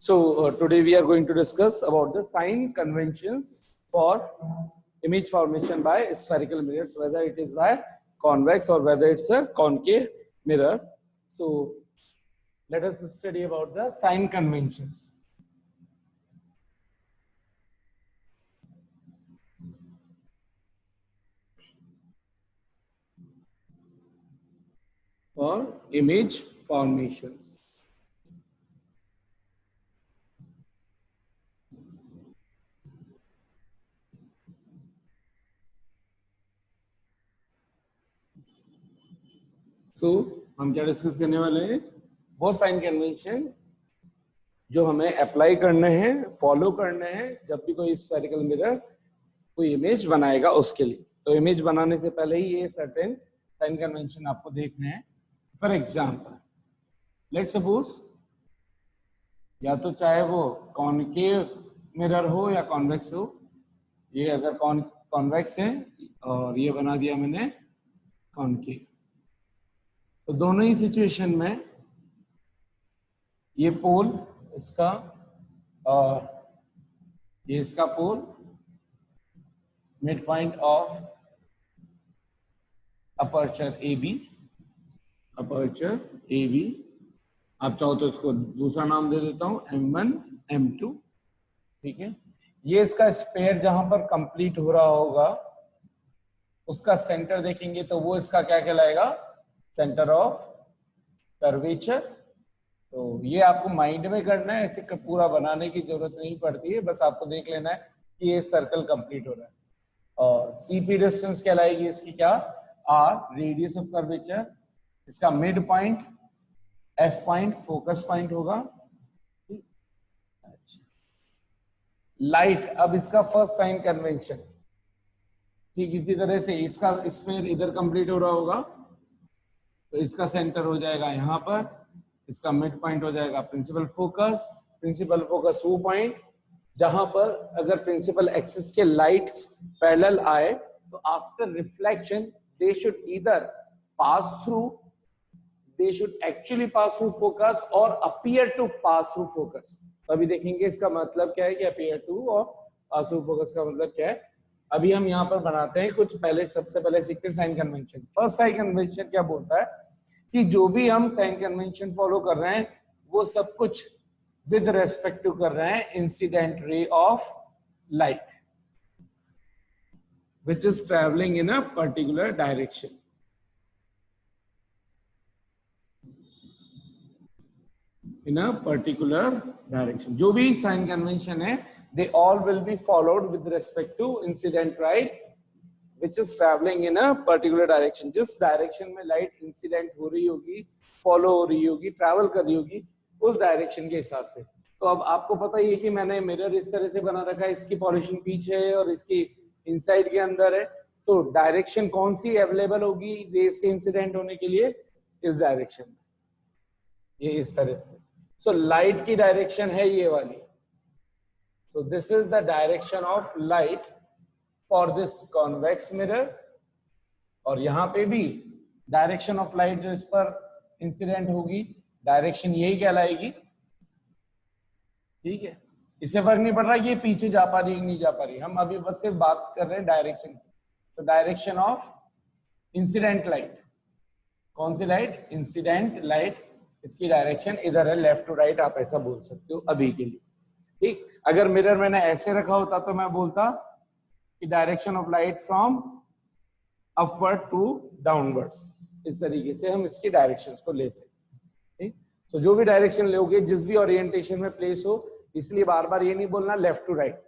Today we are going to discuss about the sign conventions for image formation by spherical mirrors, whether it is by convex or whether it's a concave mirror. So let us study about the sign conventions. For image formations. हम क्या discuss करने वाले हैं? वो sign convention जो हमें apply करने हैं, फॉलो करने हैं जब भी कोई स्फेरिकल मिरर कोई इमेज बनाएगा उसके लिए। तो इमेज बनाने से पहले ही ये सर्टेन साइन कन्वेंशन आपको देखने हैं। फॉर एग्जांपल लेट्स सपोज या तो चाहे वो कॉनकेव मिरर हो या कॉन्वेक्स हो, ये अगर कॉन्वेक्स है और ये बना दिया मैंने कॉनकेव, तो दोनों ही सिचुएशन में ये पोल इसका और ये इसका pole, mid point of aperture A B, आप चाहो तो इसको दूसरा नाम दे देता हूं M1 M2, ठीक है। ये इसका स्फीयर जहां पर कंप्लीट हो रहा होगा उसका सेंटर देखेंगे तो वो इसका क्या कहलाएगा? Centre of curvature. तो ये आपको माइंड में करना है, ऐसे पूरा बनाने की जरूरत नहीं पड़ती है, बस आपको देख लेना है कि ये सर्कल कंप्लीट हो रहा है। और सीपी डिस्टेंस कहलाएगी इसकी क्या? R, radius of curvature. इसका mid point F point focus point होगा। लाइट, अब इसका फर्स्ट साइन कन्वेंशन ठीक इसी तरह से इसका स्फीयर इधर कंप्लीट हो रहा होगा तो इसका सेंटर हो जाएगा यहाँ पर, इसका मिड पॉइंट हो जाएगा प्रिंसिपल फोकस। प्रिंसिपल फोकस वो पॉइंट जहां पर अगर प्रिंसिपल एक्सिस के लाइट्स पैरेलल आए तो after reflection they should either pass through, they should actually pass through focus और appear to pass through focus. तो अभी देखेंगे इसका मतलब क्या है कि अपीयर टू और पास थ्रू फोकस का मतलब क्या है। अभी हम यहाँ पर बनाते हैं कुछ पहले, सबसे पहले सीखते हैं sign convention. First sign convention क्या बोलता है कि जो भी हम साइन कन्वेंशन फॉलो कर रहे हैं वो सब कुछ विद रेस्पेक्ट टू कर रहे हैं incident ray of light which is travelling in a particular direction. In a particular direction जो भी साइन कन्वेंशन है they all will be followed with respect to incident light which is traveling in a particular direction। जिस direction में light incident हो रही होगी, follow हो रही होगी, ट्रैवल कर रही होगी उस डायरेक्शन के हिसाब से। तो अब आपको पता ही है कि मैंने मिरर इस तरह से बना रखा है, इसकी पॉलिशिंग पीछे है और इसकी इनसाइड के अंदर है, तो डायरेक्शन कौन सी अवेलेबल होगी रेस के इंसिडेंट होने के लिए? इस डायरेक्शन में, ये इस तरह से। सो लाइट की डायरेक्शन है ये वाली। So this is the direction of light for this convex mirror, और यहाँ पे भी डायरेक्शन ऑफ लाइट जो इस पर इंसिडेंट होगी डायरेक्शन यही कहलाएगी, ठीक है। इससे फर्क नहीं पड़ रहा कि ये पीछे जा पा रही है नहीं जा पा रही, हम अभी बस सिर्फ बात कर रहे हैं डायरेक्शन की। तो डायरेक्शन ऑफ इंसिडेंट लाइट, कौन सी लाइट? इंसिडेंट लाइट, इसकी डायरेक्शन इधर है, लेफ्ट टू राइट आप ऐसा बोल सकते हो अभी के लिए, ठीक। अगर मिरर मैंने ऐसे रखा होता तो मैं बोलता कि direction of light from upward to downwards, इस तरीके से हम इसकी डायरेक्शंस को लेते हैं, ठीक। तो जो भी डायरेक्शन लोगे जिस भी ओरिएंटेशन में प्लेस हो, इसलिए बार बार ये नहीं बोलना लेफ्ट टू राइट,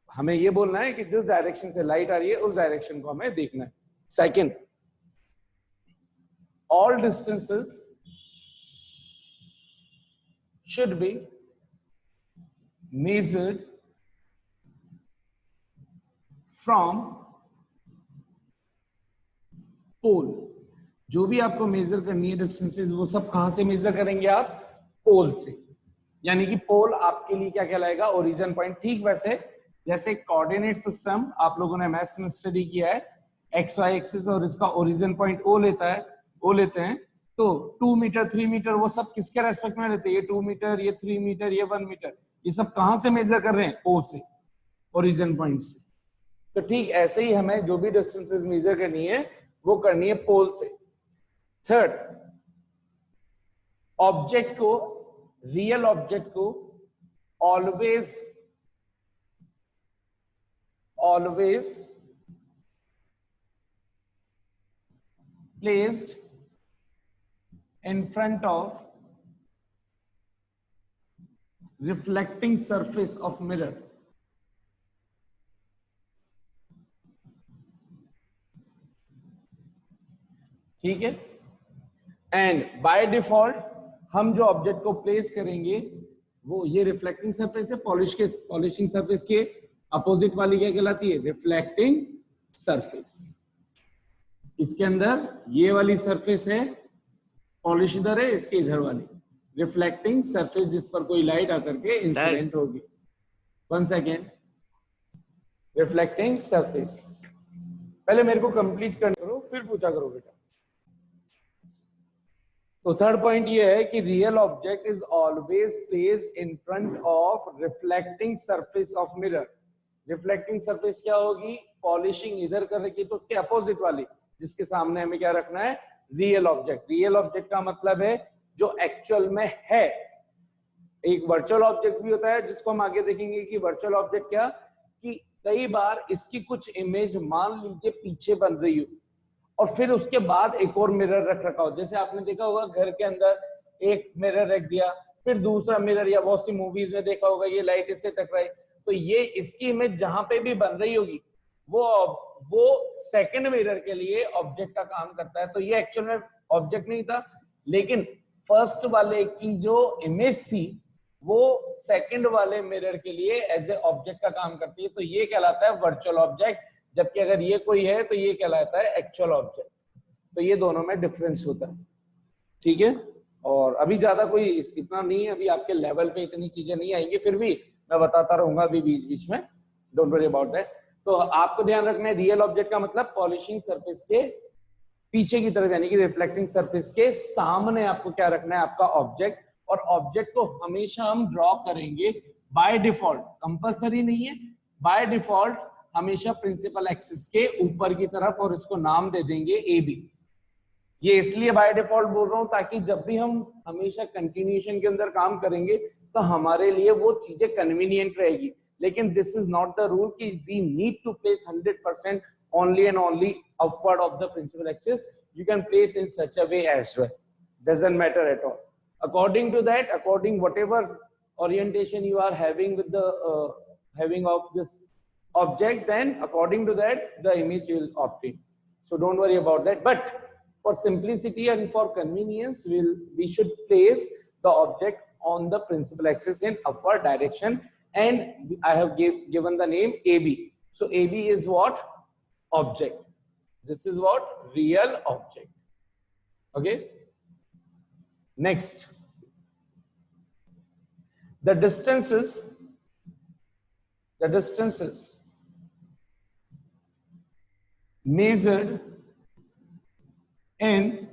हमें ये बोलना है कि जिस डायरेक्शन से लाइट आ रही है उस डायरेक्शन को हमें देखना है। Second, all distances should B measured from पोल। जो भी आपको मेजर करनी है डिस्टेंसेस वो सब कहां से मेजर करेंगे आप? पोल से। यानी कि पोल आपके लिए क्या कहलाएगा? Origin point. ठीक वैसे जैसे कोऑर्डिनेट सिस्टम आप लोगों ने मैथ्स में स्टडी किया है, एक्स वाई एक्सिस और इसका ओरिजिन पॉइंट ओ लेता है, ओ लेते हैं, तो 2 मीटर 3 मीटर वो सब किसके रेस्पेक्ट में रहते हैं? ये 2 मीटर, ये 3 मीटर, ये 1 मीटर, ये सब कहां से मेजर कर रहे हैं? ओ से, ओरिजिन पॉइंट से। तो ठीक ऐसे ही हमें जो भी डिस्टेंसेस मेजर करनी है वो करनी है पोल से। थर्ड, ऑब्जेक्ट को, रियल ऑब्जेक्ट को always placed in front of reflecting surface of mirror. ठीक है, एंड बाय डिफॉल्ट हम जो ऑब्जेक्ट को प्लेस करेंगे वो ये रिफ्लेक्टिंग सरफेस है, पॉलिशिंग सरफेस के अपोजिट वाली क्या कहलाती है? Reflecting surface. इसके अंदर ये वाली सरफेस है, पॉलिश इधर है, इसके इधर वाली रिफ्लेक्टिंग सरफेस जिस पर कोई लाइट आकर के इंसिडेंट होगी। 1 सेकेंड, रिफ्लेक्टिंग सरफेस, पहले मेरे को कंप्लीट कर करो फिर पूछा करो बेटा। तो थर्ड पॉइंट ये है कि real object is always placed in front of reflecting surface of mirror. Reflecting surface क्या होगी? पॉलिशिंग इधर कर रखी तो उसके अपोजिट वाली, जिसके सामने हमें क्या रखना है? Real object. रियल ऑब्जेक्ट का मतलब है जो एक्चुअल में है। एक वर्चुअल ऑब्जेक्ट भी होता है जिसको हम आगे देखेंगे कि वर्चुअल ऑब्जेक्ट क्या, कि कई बार इसकी कुछ इमेज मान लीजिए पीछे बन रही हो और फिर उसके बाद एक और मिरर रख रखा हो। जैसे आपने देखा होगा घर के अंदर एक मिरर रख दिया, फिर दूसरा मिरर, या बहुत सी मूवीज में देखा होगा ये लाइट इससे टकराई, तो ये इसकी इमेज जहां पे भी बन रही होगी वो सेकंड मिरर के लिए ऑब्जेक्ट का काम करता है। तो ये एक्चुअल में ऑब्जेक्ट नहीं था, लेकिन फर्स्ट वाले की जो इमेज थी वो सेकंड वाले मिरर के लिए एज ए ऑब्जेक्ट का काम करती है। तो ये कहलाता है वर्चुअल ऑब्जेक्ट, जबकि अगर ये कोई है तो ये कहलाता है एक्चुअल ऑब्जेक्ट। तो ये दोनों में डिफरेंस होता है, ठीक है। और अभी ज्यादा कोई इतना नहीं है, अभी आपके लेवल पे इतनी चीजें नहीं आएंगी, फिर भी मैं बताता रहूंगा अभी बीच बीच में, डोंट वरी अबाउट दैट। तो आपको ध्यान रखना है रियल ऑब्जेक्ट का मतलब पॉलिशिंग सरफेस के पीछे की तरफ, यानी कि रिफ्लेक्टिंग सरफेस के सामने आपको क्या रखना है? आपका ऑब्जेक्ट। और ऑब्जेक्ट को हमेशा हम ड्रॉ करेंगे बाय डिफॉल्ट, कंपलसरी नहीं है, बाय डिफॉल्ट हमेशा प्रिंसिपल एक्सिस के ऊपर की तरफ, और इसको नाम दे देंगे ए बी। ये इसलिए बाय डिफॉल्ट बोल रहा हूं ताकि जब भी हम हमेशा कंटिन्यूएशन के अंदर काम करेंगे तो हमारे लिए वो चीजें कन्वीनियंट रहेगी। लेकिन this is not the rule कि we need to place 100% only and only upward of the principal axis. You can place in such a way as well, doesn't matter at all. According to that, according whatever orientation you are having with the having of this object, then according to that the image will obtain. So don't worry about that, but for simplicity and for convenience we should place the object on the principal axis in upward direction, and I have given the name AB. So AB is what? Object. This is what? Real object. Okay. Next, the distances measured in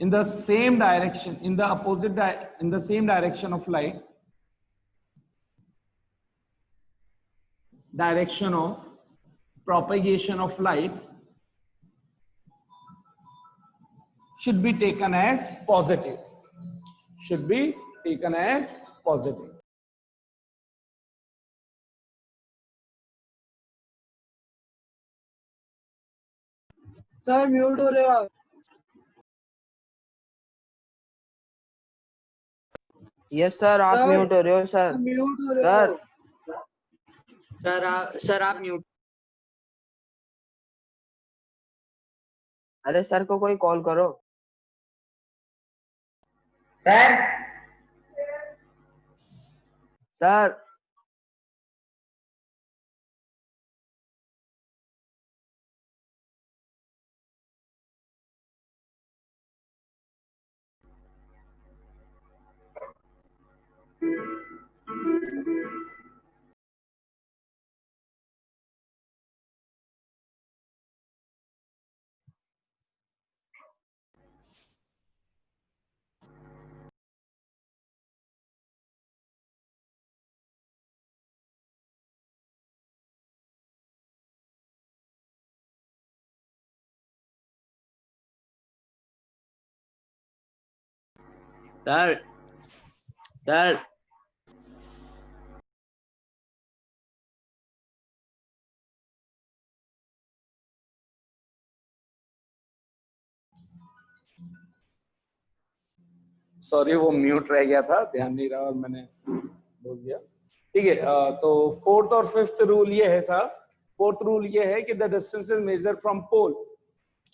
the same direction, in the opposite in the same direction of light, direction of propagation of light, should be taken as positive, should be taken as positive. Sir mute हो रहे हो आप? Yes sir, आप sir, mute हो रहे हो sir. Mute हो रहे सर हो सर आप म्यूट। अरे सर को कोई कॉल करो। Sir sir sir sir sorry वो म्यूट रह गया था, ध्यान नहीं रहा और मैंने बोल दिया। ठीक है, तो फोर्थ और फिफ्थ रूल ये है साहब। फोर्थ रूल ये है कि the distance is measured from pole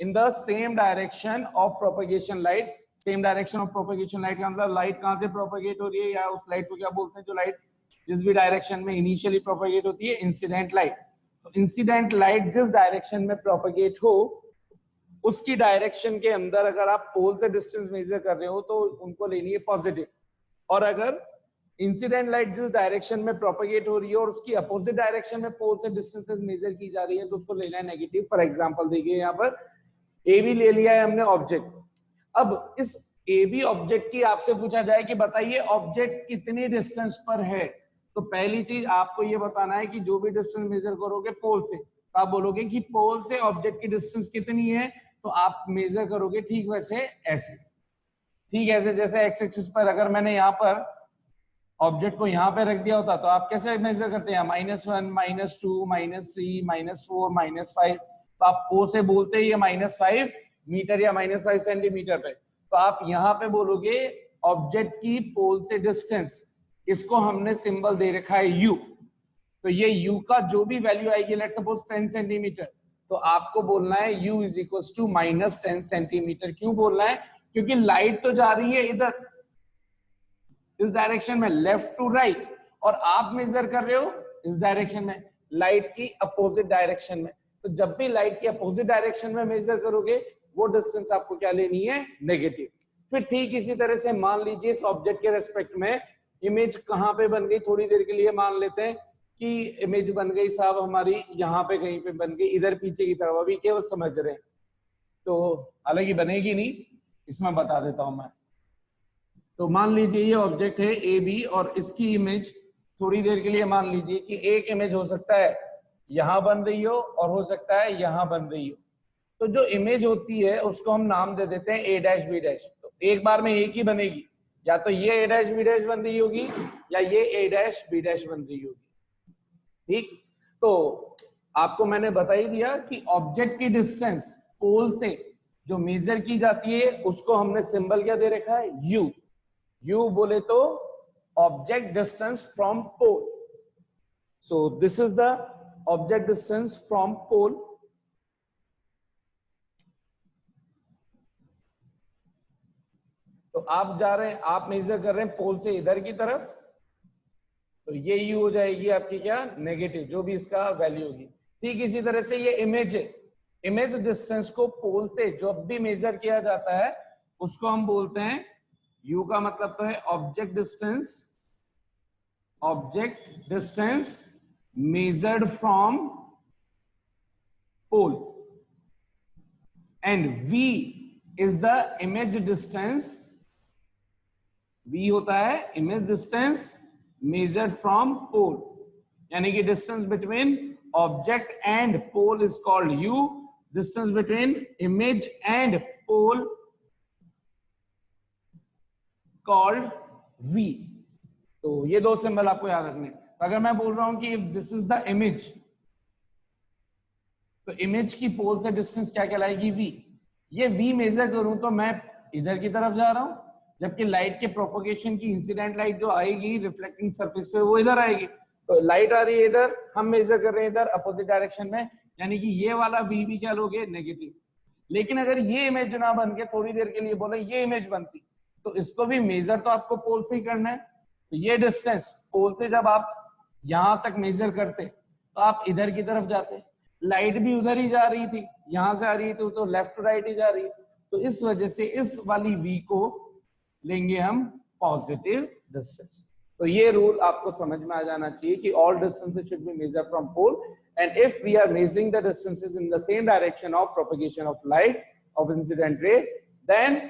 in the same direction of propagation light. Same direction of propagation light का मतलब लाइट कहां से प्रोपेगेट हो रही है, या उस लाइट को क्या बोलते हैं जो लाइट जिस भी डायरेक्शन में इनिशियली प्रोपेगेट होती है, इंसिडेंट लाइट। तो इंसिडेंट लाइट जिस डायरेक्शन में प्रोपेगेट हो उसकी डायरेक्शन के अंदर अगर आप पोल से डिस्टेंस मेजर कर रहे हो तो उनको लेनी है पॉजिटिव, और अगर इंसिडेंट लाइट जिस डायरेक्शन में प्रोपेगेट हो रही है और उसकी अपोजिट डायरेक्शन में पोल से डिस्टेंसेस मेजर की जा रही है तो उसको लेना है नेगेटिव। फॉर एग्जांपल देखिए यहाँ पर ए बी ले लिया है हमने ऑब्जेक्ट। अब इस ए बी ऑब्जेक्ट की आपसे पूछा जाए कि बताइए ऑब्जेक्ट कितनी डिस्टेंस पर है, तो पहली चीज आपको ये बताना है कि जो भी डिस्टेंस मेजर करोगे पोल से, तो आप बोलोगे कि पोल से ऑब्जेक्ट की डिस्टेंस कितनी है, तो आप मेजर करोगे ठीक वैसे ऐसे, ठीक ऐसे जैसे एक्स एक्सिस पर अगर मैंने यहाँ पर ऑब्जेक्ट को यहाँ पे रख दिया होता तो आप कैसे मेजर करते हैं, -1, -2, -3, -4, -5। तो आप ओ से बोलते हैं ये -5 मीटर या -5 सेंटीमीटर पे, तो आप यहाँ पे बोलोगे ऑब्जेक्ट की पोल से डिस्टेंस, इसको हमने सिंबल दे रखा है यू। तो ये u का जो भी वैल्यू आएगी, लेट्स सपोज 10 सेंटीमीटर, तो आपको बोलना है u is equal to -10 centimetre. क्यों बोलना है, क्योंकि लाइट तो जा रही है इधर इस डायरेक्शन में लेफ्ट टू राइट, और आप मेजर कर रहे हो इस डायरेक्शन में लाइट की अपोजिट डायरेक्शन में। तो जब भी लाइट की अपोजिट डायरेक्शन में मेजर करोगे वो डिस्टेंस आपको क्या लेनी है, नेगेटिव। फिर ठीक इसी तरह से मान लीजिए इस ऑब्जेक्ट के रेस्पेक्ट में इमेज कहां पे बन गई, थोड़ी देर के लिए मान लेते हैं कि इमेज बन गई साहब हमारी यहाँ पे कहीं पे बन गई, इधर पीछे की तरफ, अभी केवल समझ रहे हैं, तो हालांकि बनेगी नहीं, इसमें बता देता हूं मैं। तो मान लीजिए ये ऑब्जेक्ट है ए बी और इसकी इमेज थोड़ी देर के लिए मान लीजिए कि एक इमेज हो सकता है यहां बन रही हो और हो सकता है यहां बन रही हो। तो जो इमेज होती है उसको हम नाम दे देते हैं ए डैश बी डैश। तो एक बार में एक ही बनेगी, या तो ये ए डैश बी डैश बन रही होगी या ये ए डैश बी डैश बन रही होगी। ठीक, तो आपको मैंने बता ही दिया कि ऑब्जेक्ट की डिस्टेंस पोल से जो मेजर की जाती है उसको हमने सिंबल क्या दे रखा है, यू। यू बोले तो object distance from pole. So this is the object distance from pole. तो आप जा रहे हैं, आप मेजर कर रहे हैं पोल से इधर की तरफ, तो ये यू हो जाएगी आपकी क्या, नेगेटिव, जो भी इसका वैल्यू होगी। ठीक इसी तरह से ये इमेज है, इमेज डिस्टेंस को पोल से जब भी मेजर किया जाता है उसको हम बोलते हैं, यू का मतलब तो है object distance measured from pole, and V is the image distance, V होता है image distance measured from pole, यानी कि distance between object and pole is called u, distance between image and pole called v। तो ये दो symbol आपको याद रखने। तो अगर मैं बोल रहा हूं कि if this is the image, तो इमेज की पोल से डिस्टेंस क्या कहलाएगी, v। ये v मेजर करूं तो मैं इधर की तरफ जा रहा हूं, जबकि लाइट के प्रोपोगेशन की इंसिडेंट लाइट जो आएगी रिफ्लेक्टिंग सरफेस पे वो इधर आएगी। तो लाइट आ रही है इधर, हम मेजर कर रहे हैं इधर अपोजिट डायरेक्शन में, यानी कि ये वाला v भी क्या लोगे, नेगेटिव। लेकिन अगर ये इमेज ना बन के थोड़ी देर के लिए बोले ये इमेज बनती, तो इसको भी मेजर तो आपको पोल से ही करना है। तो ये डिस्टेंस पोल से जब आप यहां तक मेजर करते तो आप इधर की तरफ जाते, लाइट भी उधर ही जा रही थी, यहां से आ रही थी तो लेफ्ट टू राइट ही जा रही है। तो इस वजह से इस वाली v को लेंगे हम पॉजिटिव डिस्टेंस। तो ये रूल आपको समझ में आ जाना चाहिए कि all distances should be measured from pole, and if we are measuring the distances in the same direction of propagation of light of incident ray, then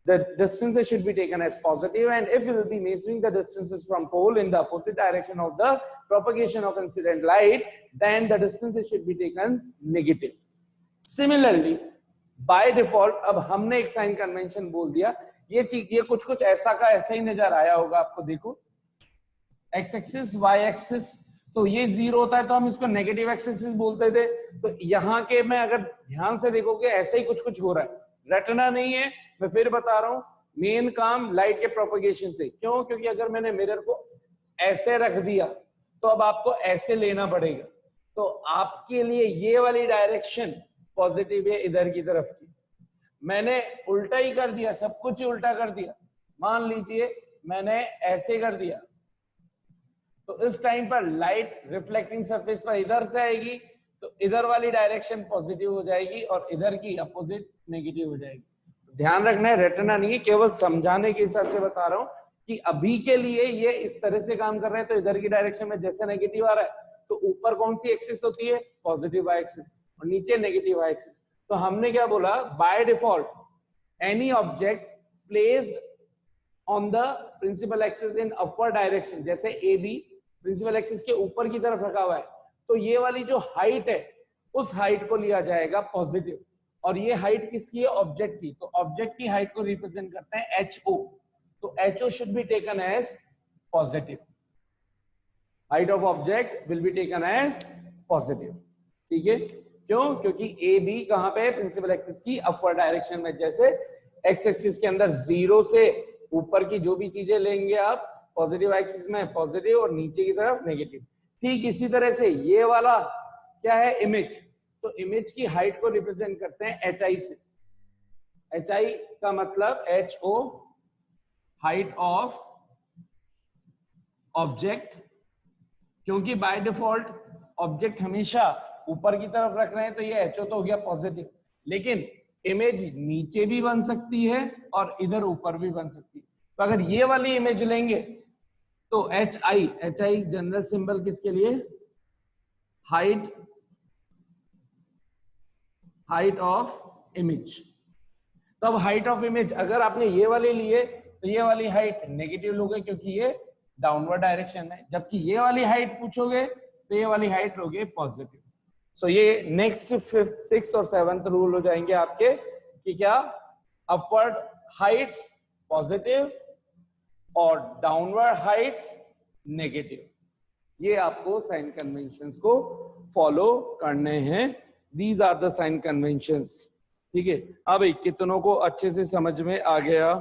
the distances should be taken as positive, and if we will be measuring the distances from pole in the opposite direction of the propagation of incident light, then the distances should be taken negative. Similarly, by default अब हमने एक sign convention बोल दिया ये चीज, ये कुछ कुछ ऐसा का ऐसा ही नजर आया होगा आपको। देखो एक्स एक्सिस वाई एक्सिस, तो ये 0 होता है तो हम इसको नेगेटिव एक्स एक्सिस बोलते थे। तो यहाँ के मैं अगर ध्यान से देखोगे ऐसे ही कुछ कुछ हो रहा है, रटना नहीं है, मैं फिर बता रहा हूँ। मेन काम लाइट के प्रोपगेशन से, क्यों? क्योंकि अगर मैंने मिरर को ऐसे रख दिया तो अब आपको ऐसे लेना पड़ेगा। तो आपके लिए ये वाली डायरेक्शन पॉजिटिव है इधर की तरफ की। मैंने उल्टा ही कर दिया, सब कुछ ही उल्टा कर दिया। मान लीजिए मैंने ऐसे कर दिया, तो इस टाइम पर लाइट रिफ्लेक्टिंग सरफेस पर इधर से आएगी, तो इधर वाली डायरेक्शन पॉजिटिव हो जाएगी और इधर की अपोजिट नेगेटिव हो जाएगी। ध्यान रखना है, रटना नहीं है, केवल समझाने के हिसाब से बता रहा हूं कि अभी के लिए ये इस तरह से काम कर रहे हैं। तो इधर की डायरेक्शन में जैसे नेगेटिव आ रहा है, तो ऊपर कौन सी एक्सिस होती है? पॉजिटिव वाई एक्सिस, और नीचे नेगेटिव वाई एक्सिस। तो हमने क्या बोला, by default any object placed on the principal axis in upward direction, जैसे ए बी प्रिंसिपल एक्सिस के ऊपर की तरफ रखा हुआ है, तो ये वाली जो हाइट है उस हाइट को लिया जाएगा पॉजिटिव। और ये हाइट किसकी है? ऑब्जेक्ट की। तो ऑब्जेक्ट की हाइट को रिप्रेजेंट करते हैं HO, तो HO should be taken as positive. Height of object will be taken as positive, ठीक है? क्यों? क्योंकि ए बी कहां पे है? प्रिंसिपल एक्सिस की अपवर्ड डायरेक्शन में। जैसे एक्स एक्सिस के अंदर 0 से ऊपर की जो भी चीजें लेंगे आप पॉजिटिव एक्सिस में पॉजिटिव और नीचे की तरफ नेगेटिव, ठीक इसी तरह से ये वाला क्या है? इमेज। तो इमेज की हाइट को रिप्रेजेंट करते हैं HI से। HI का मतलब HO, हाइट ऑफ ऑब्जेक्ट, क्योंकि बाय डिफॉल्ट ऑब्जेक्ट हमेशा ऊपर की तरफ रख रहे हैं, तो ये HO तो हो गया पॉजिटिव। लेकिन इमेज नीचे भी बन सकती है और इधर ऊपर भी बन सकती है। तो अगर ये वाली इमेज लेंगे तो HI जनरल सिंबल किसके लिए? Height of image. तो अब हाइट ऑफ इमेज अगर आपने ये वाली लिए तो ये वाली हाइट नेगेटिव लोगे, क्योंकि ये डाउनवर्ड डायरेक्शन है। जबकि ये वाली हाइट पूछोगे तो ये वाली हाइट लोगे पॉजिटिव। सो ये नेक्स्ट 5th 6th और 7th रूल हो जाएंगे आपके कि क्या? अपवर्ड हाइट्स पॉजिटिव और डाउनवर्ड हाइट्स नेगेटिव। ये आपको साइन कन्वेंशंस को फॉलो करने हैं। These are the sign conventions, ठीक है? अब कितनों को अच्छे से समझ में आ गया?